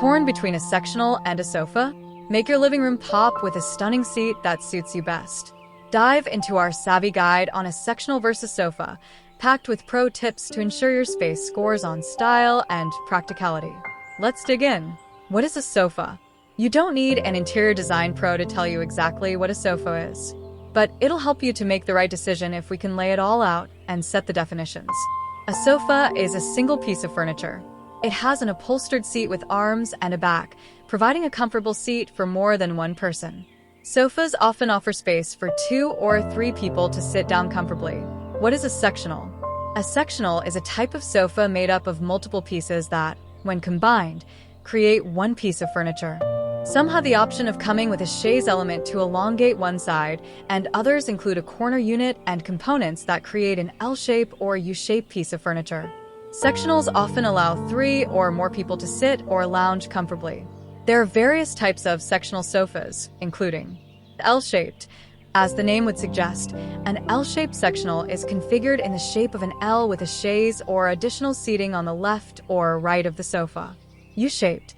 Torn between a sectional and a sofa? Make your living room pop with a stunning seat that suits you best. Dive into our savvy guide on a sectional versus sofa, packed with pro tips to ensure your space scores on style and practicality. Let's dig in. What is a sofa? You don't need an interior design pro to tell you exactly what a sofa is, but it'll help you to make the right decision if we can lay it all out and set the definitions. A sofa is a single piece of furniture. It has an upholstered seat with arms and a back, providing a comfortable seat for more than one person. Sofas often offer space for 2 or 3 people to sit down comfortably. What is a sectional? A sectional is a type of sofa made up of multiple pieces that, when combined, create one piece of furniture. Some have the option of coming with a chaise element to elongate one side, and others include a corner unit and components that create an L-shape or U-shape piece of furniture. Sectionals often allow 3 or more people to sit or lounge comfortably. There are various types of sectional sofas, including L-shaped. As the name would suggest, an L-shaped sectional is configured in the shape of an L with a chaise or additional seating on the left or right of the sofa. U-shaped.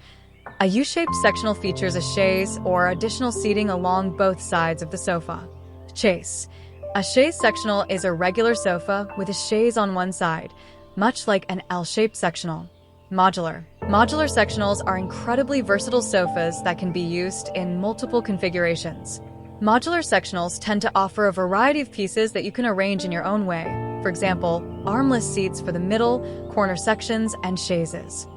A U-shaped sectional features a chaise or additional seating along both sides of the sofa. Chaise. A chaise sectional is a regular sofa with a chaise on one side, much like an L-shaped sectional. Modular. Modular sectionals are incredibly versatile sofas that can be used in multiple configurations. Modular sectionals tend to offer a variety of pieces that you can arrange in your own way. For example, armless seats for the middle, corner sections, and chaises.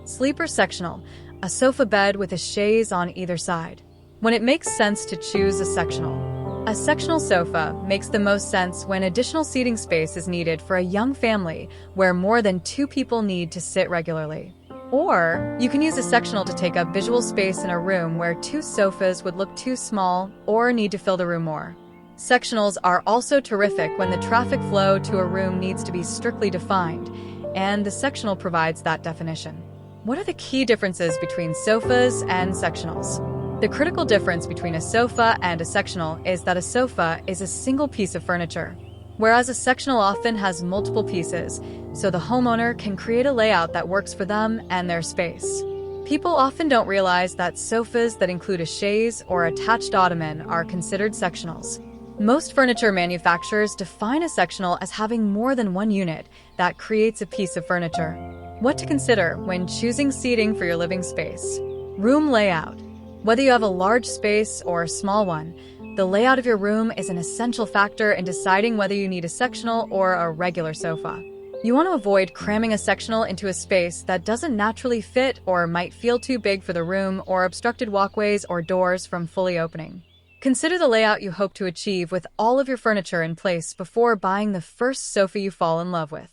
Sleeper sectional. A sofa bed with a chaise on either side. When it makes sense to choose a sectional. A sectional sofa makes the most sense when additional seating space is needed for a young family where more than 2 people need to sit regularly. Or you can use a sectional to take up visual space in a room where 2 sofas would look too small or need to fill the room more. Sectionals are also terrific when the traffic flow to a room needs to be strictly defined, and the sectional provides that definition. What are the key differences between sofas and sectionals? The critical difference between a sofa and a sectional is that a sofa is a single piece of furniture, whereas a sectional often has multiple pieces, so the homeowner can create a layout that works for them and their space. People often don't realize that sofas that include a chaise or attached ottoman are considered sectionals. Most furniture manufacturers define a sectional as having more than one unit that creates a piece of furniture. What to consider when choosing seating for your living space. Room layout. Whether you have a large space or a small one, the layout of your room is an essential factor in deciding whether you need a sectional or a regular sofa. You want to avoid cramming a sectional into a space that doesn't naturally fit or might feel too big for the room or obstructed walkways or doors from fully opening. Consider the layout you hope to achieve with all of your furniture in place before buying the first sofa you fall in love with.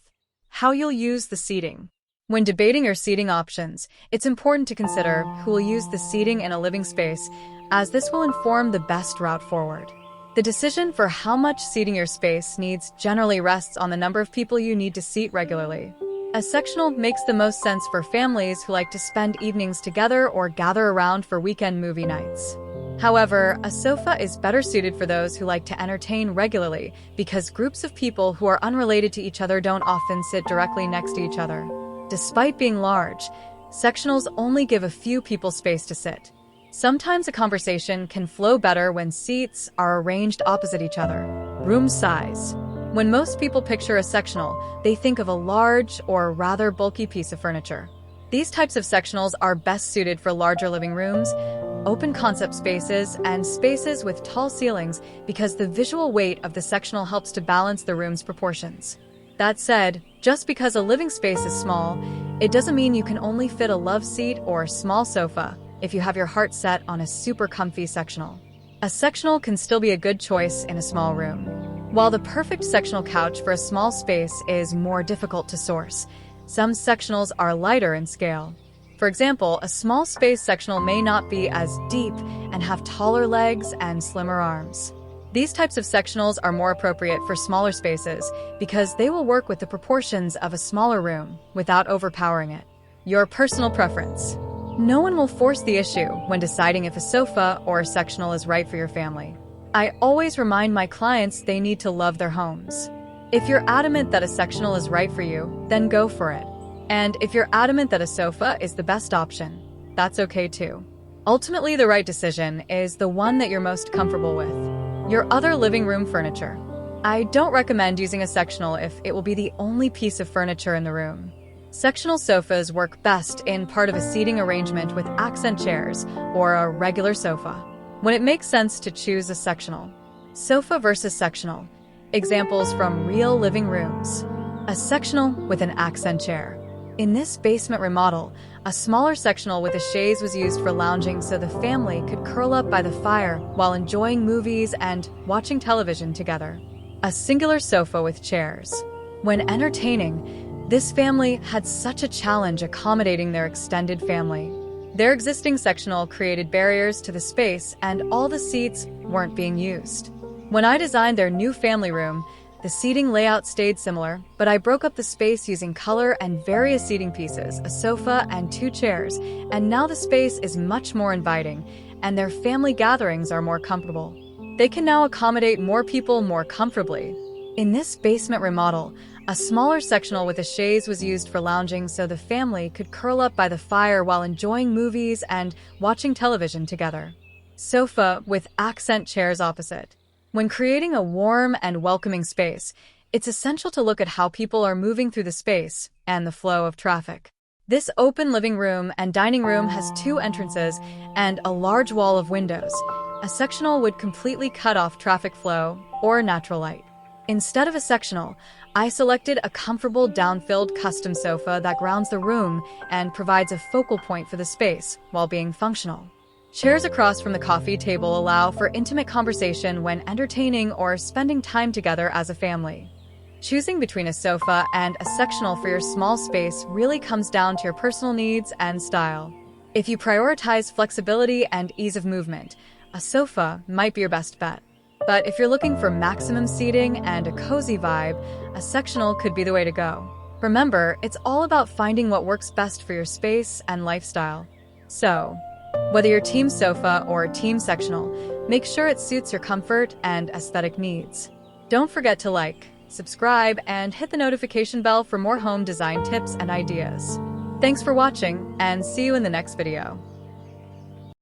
How you'll use the seating. When debating your seating options, it's important to consider who will use the seating in a living space, as this will inform the best route forward. The decision for how much seating your space needs generally rests on the number of people you need to seat regularly. A sectional makes the most sense for families who like to spend evenings together or gather around for weekend movie nights. However, a sofa is better suited for those who like to entertain regularly because groups of people who are unrelated to each other don't often sit directly next to each other. Despite being large, sectionals only give a few people space to sit. Sometimes a conversation can flow better when seats are arranged opposite each other. Room size. When most people picture a sectional, they think of a large or rather bulky piece of furniture. These types of sectionals are best suited for larger living rooms, open concept spaces, and spaces with tall ceilings because the visual weight of the sectional helps to balance the room's proportions. That said, just because a living space is small, it doesn't mean you can only fit a love seat or small sofa if you have your heart set on a super comfy sectional. A sectional can still be a good choice in a small room. While the perfect sectional couch for a small space is more difficult to source, some sectionals are lighter in scale. For example, a small space sectional may not be as deep and have taller legs and slimmer arms. These types of sectionals are more appropriate for smaller spaces because they will work with the proportions of a smaller room without overpowering it. Your personal preference. No one will force the issue when deciding if a sofa or a sectional is right for your family. I always remind my clients they need to love their homes. If you're adamant that a sectional is right for you, then go for it. And if you're adamant that a sofa is the best option, that's okay too. Ultimately, the right decision is the one that you're most comfortable with. Your other living room furniture. I don't recommend using a sectional if it will be the only piece of furniture in the room. Sectional sofas work best in part of a seating arrangement with accent chairs or a regular sofa, when it makes sense to choose a sectional. Sofa versus sectional. Examples from real living rooms. A sectional with an accent chair. In this basement remodel, a smaller sectional with a chaise was used for lounging so the family could curl up by the fire while enjoying movies and watching television together. A singular sofa with chairs. When entertaining, this family had such a challenge accommodating their extended family. Their existing sectional created barriers to the space and all the seats weren't being used. When I designed their new family room, the seating layout stayed similar, but I broke up the space using color and various seating pieces, a sofa and 2 chairs, and now the space is much more inviting, and their family gatherings are more comfortable. They can now accommodate more people more comfortably. In this basement remodel, a smaller sectional with a chaise was used for lounging so the family could curl up by the fire while enjoying movies and watching television together. Sofa with accent chairs opposite. When creating a warm and welcoming space, it's essential to look at how people are moving through the space and the flow of traffic. This open living room and dining room has 2 entrances and a large wall of windows. A sectional would completely cut off traffic flow or natural light. Instead of a sectional, I selected a comfortable down-filled custom sofa that grounds the room and provides a focal point for the space while being functional. Chairs across from the coffee table allow for intimate conversation when entertaining or spending time together as a family. Choosing between a sofa and a sectional for your small space really comes down to your personal needs and style. If you prioritize flexibility and ease of movement, a sofa might be your best bet. But if you're looking for maximum seating and a cozy vibe, a sectional could be the way to go. Remember, it's all about finding what works best for your space and lifestyle. So, whether you're team sofa or team sectional, make sure it suits your comfort and aesthetic needs. Don't forget to like, subscribe, and hit the notification bell for more home design tips and ideas. Thanks for watching, and see you in the next video.